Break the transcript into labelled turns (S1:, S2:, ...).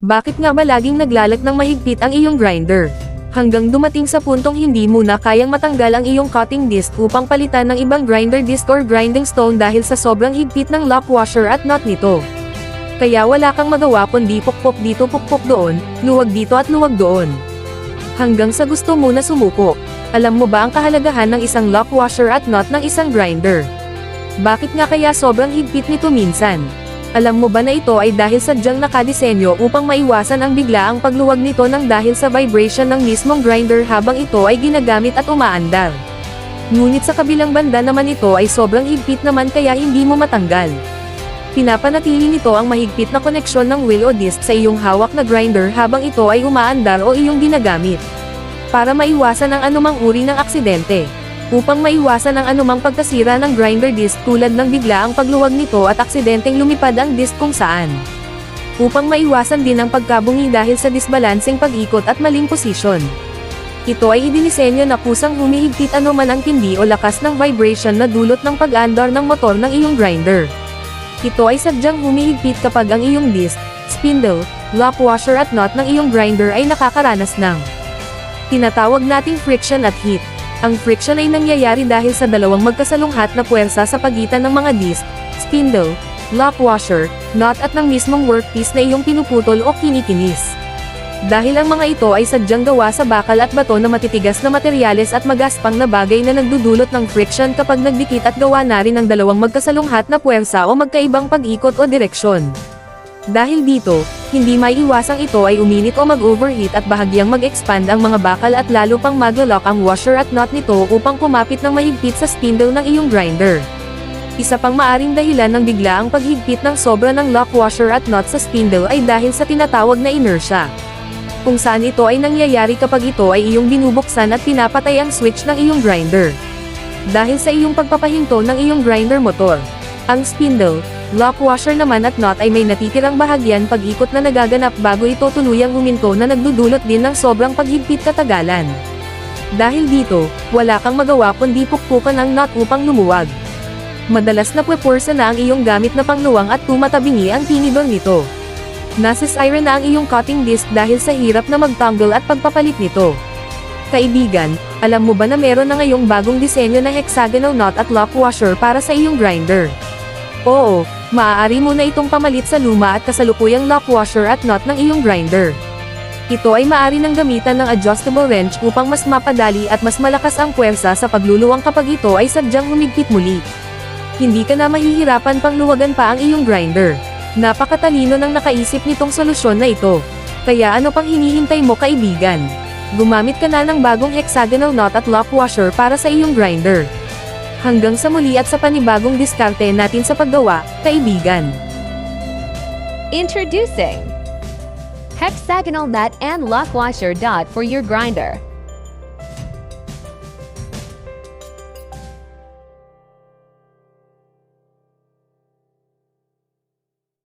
S1: Bakit nga ba laging naglalag ng mahigpit ang iyong grinder? Hanggang dumating sa puntong hindi mo na kayang matanggal ang iyong cutting disc upang palitan ng ibang grinder disc or grinding stone dahil sa sobrang higpit ng lock washer at nut nito. Kaya wala kang magawa kundi pukpok dito pukpok doon, luwag dito at luwag doon. Hanggang sa gusto mo na sumuko. Alam mo ba ang kahalagahan ng isang lock washer at nut ng isang grinder? Bakit nga kaya sobrang higpit nito minsan? Alam mo ba na ito ay dahil sadyang nakadisenyo upang maiwasan ang biglaang pagluwag nito ng dahil sa vibration ng mismong grinder habang ito ay ginagamit at umaandar. Ngunit sa kabilang banda naman ito ay sobrang higpit naman kaya hindi mo matanggal. Pinapanatili nito ang mahigpit na koneksyon ng wheel o disc sa iyong hawak na grinder habang ito ay umaandar o iyong ginagamit. Para maiwasan ang anumang uri ng aksidente. Upang maiwasan ang anumang pagkasira ng grinder disc tulad ng biglaang pagluwag nito at aksidenteng lumipad ang disc kung saan. Upang maiwasan din ang pagkabungi dahil sa disbalancing pag-ikot at maling posisyon. Ito ay idinisenyo na kusang humihigpit anuman ang tindi o lakas ng vibration na dulot ng pag-andar ng motor ng iyong grinder. Ito ay sadyang humihigpit kapag ang iyong disc, spindle, lock washer at nut ng iyong grinder ay nakakaranas ng tinatawag nating friction at heat. Ang friction ay nangyayari dahil sa dalawang magkasalunghat na puwersa sa pagitan ng mga disc, spindle, lock washer, nut at ng mismong workpiece na iyong pinuputol o kinikinis. Dahil ang mga ito ay sadyang gawa sa bakal at bato na matitigas na materyales at magaspang na bagay na nagdudulot ng friction kapag nagdikit at gawa na rin ng dalawang magkasalunghat na puwersa o magkaibang pag-ikot o direksyon. Dahil dito, hindi maiiwasang ito ay uminit o mag-overheat at bahagyang mag-expand ang mga bakal at lalo pang mag-lock ang washer at nut nito upang kumapit ng mahigpit sa spindle ng iyong grinder. Isa pang maaring dahilan ng biglaang paghigpit ng sobra ng lock washer at nut sa spindle ay dahil sa tinatawag na inertia. Kung saan ito ay nangyayari kapag ito ay iyong binubuksan at pinapatay ang switch ng iyong grinder. Dahil sa iyong pagpapahinto ng iyong grinder motor. Ang spindle, lock washer naman at nut ay may natitirang bahagyan pag-ikot na nagaganap bago ito tuluyang huminto na nagdudulot din ng sobrang paghigpit katagalan. Dahil dito, wala kang magawa kundi pukpukan ang nut upang lumuwag. Madalas na puwersa na ang iyong gamit na pangluwang at tumatabingi ang tinidor nito. Nasisira na ang iyong cutting disc dahil sa hirap na magtangle at pagpapalit nito. Kaibigan, alam mo ba na meron na ngayong bagong disenyo na hexagonal nut at lock washer para sa iyong grinder? Oo, maaari mo na itong pamalit sa luma at kasalukuyang lock washer at nut ng iyong grinder. Ito ay maaari nang gamitan ng adjustable wrench upang mas mapadali at mas malakas ang puwersa sa pagluluwang kapag ito ay sadyang humigpit muli. Hindi ka na mahihirapan pang luwagan pa ang iyong grinder. Napakatalino nang nakaisip nitong solusyon na ito. Kaya ano pang hinihintay mo kaibigan? Gumamit ka na ng bagong hexagonal nut at lock washer para sa iyong grinder. Hanggang sa muli at sa panibagong diskarte natin sa paggawa, kaibigan.
S2: Introducing Hexagonal Nut and Lock Washer Dot for your grinder.